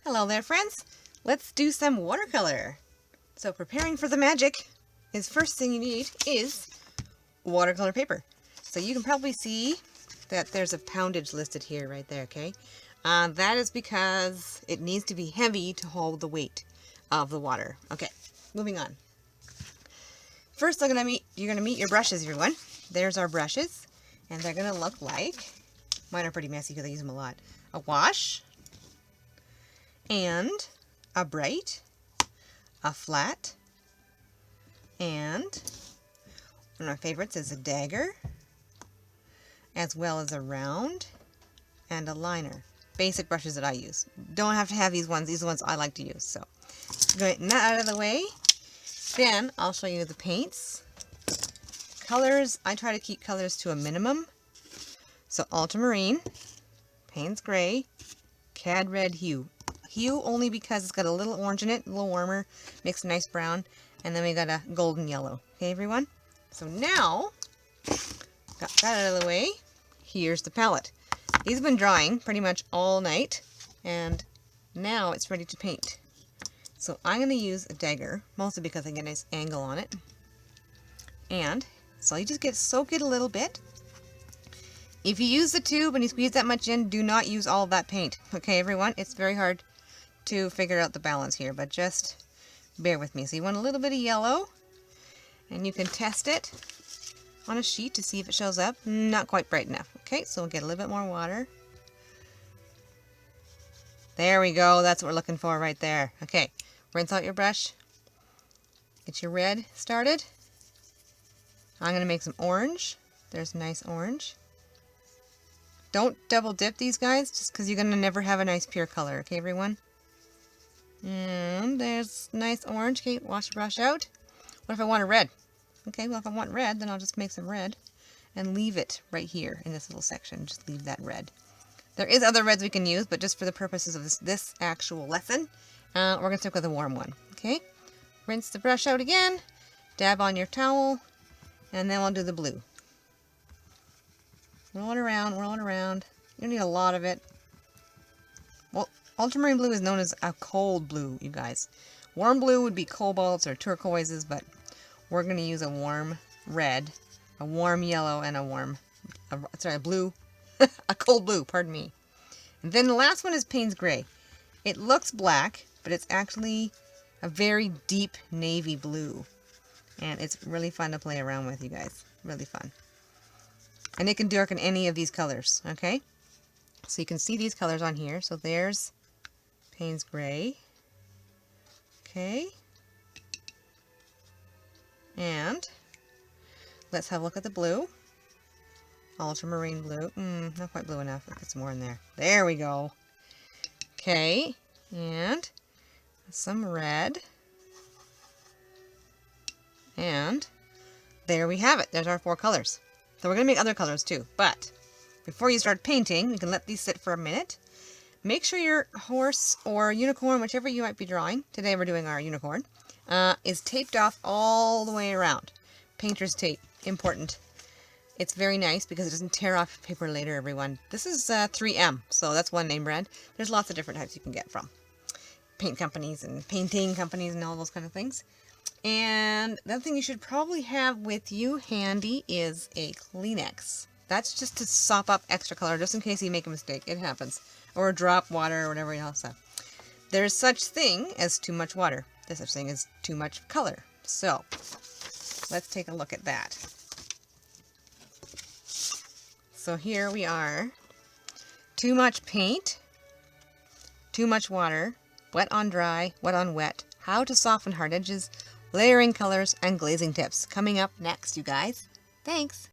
Hello there, friends. Let's do some watercolor. So preparing for the magic is first thing you need is watercolor paper. So you can probably see that there's a poundage listed here right there, okay? That is because it needs to be heavy to hold the weight of the water. Okay, moving on. First, you're gonna meet your brushes, everyone. There's our brushes, and they're gonna look like, mine are pretty messy because I use them a lot, a wash, and a bright, a flat, and one of my favorites is a dagger, as well as a round and a liner. Basic brushes that I use. Don't have to have these ones. These are the ones I like to use. So, getting that out of the way, then I'll show you the paints. Colors, I try to keep colors to a minimum. So, ultramarine, Payne's Gray, Cad Red Hue. Hue only because it's got a little orange in it, a little warmer, makes a nice brown, and then we got a golden yellow. Okay, everyone? So now, got that out of the way, here's the palette. These have been drying pretty much all night, and now it's ready to paint. So I'm going to use a dagger, mostly because I get a nice angle on it. And so you just soak it a little bit. If you use the tube and you squeeze that much in, do not use all of that paint. Okay, everyone? It's very hard to figure out the balance here, but just bear with me. So you want a little bit of yellow, and you can test it on a sheet to see if it shows up. Not quite bright enough. Okay, so we'll get a little bit more water. There we go. That's what we're looking for right there. Okay, rinse out your brush. Get your red started. I'm going to make some orange. There's nice orange. Don't double dip these guys, just because you're going to never have a nice pure color. Okay, everyone? And there's nice orange. Okay, wash the brush out. What if I want a red? Okay, well, if I want red, then I'll just make some red and leave it right here in this little section. Just leave that red. There is other reds we can use, but just for the purposes of this actual lesson, we're going to stick with a warm one. Okay, rinse the brush out again, dab on your towel, and then we'll do the blue. Roll it around, roll it around. You don't need a lot of it. Well, ultramarine blue is known as a cold blue, you guys. Warm blue would be cobalts or turquoises, but we're going to use a warm red, a warm yellow, and a blue, a cold blue, pardon me. And then the last one is Payne's Gray. It looks black, but it's actually a very deep navy blue. And it's really fun to play around with, you guys. Really fun. And it can darken any of these colors, okay? So you can see these colors on here. So there's Payne's Gray. Okay. And let's have a look at the blue. Ultramarine blue. Not quite blue enough. Let's get some more in there. There we go. Okay. And some red. And there we have it. There's our 4 colors. So we're going to make other colors too. But before you start painting, you can let these sit for a minute. Make sure your horse or unicorn, whichever you might be drawing, today we're doing our unicorn, is taped off all the way around. Painter's tape, important. It's very nice because it doesn't tear off paper later, everyone. This is 3M, so that's one name brand. There's lots of different types you can get from paint companies and painting companies and all those kind of things. And the other thing you should probably have with you handy is a Kleenex. That's just to sop up extra color, just in case you make a mistake. It happens. Or drop water or whatever else. There's such thing as too much water. There's such thing as too much color. So, let's take a look at that. So here we are. Too much paint, too much water, wet on dry, wet on wet, how to soften hard edges, layering colors, and glazing tips. Coming up next, you guys. Thanks.